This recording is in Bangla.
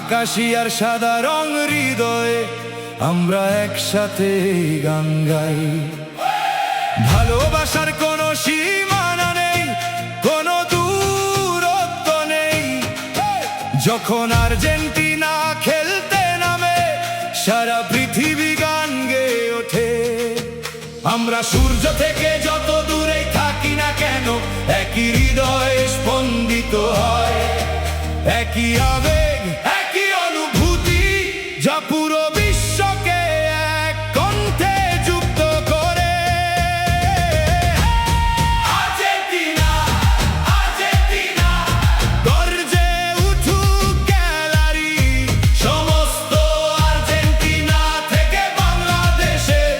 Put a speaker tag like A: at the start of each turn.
A: আকাশিয়ার সাদা রং হৃদয়ে আমরা একসাথে গান গাই। ভালোবাসার কোনো সীমানা নেই, কোনো দূরত্ব নেই। যখন আর্জেন্টিনা খেলতে নামে সারা পৃথিবী গান গেয়ে ওঠে। আমরা সূর্য থেকে যত দূরেই থাকি না কেন, একই হৃদয়ে স্পন্দিত হয়। একই আবেগ, একই অনুভূতি, যা পুরো বিশ্বকে এক কণ্ঠে যুক্ত করে। আর্জেন্টিনা, আর্জেন্টিনা, গর্জে উঠুক গ্যালারি। সমস্ত আর্জেন্টিনা থেকে বাংলাদেশের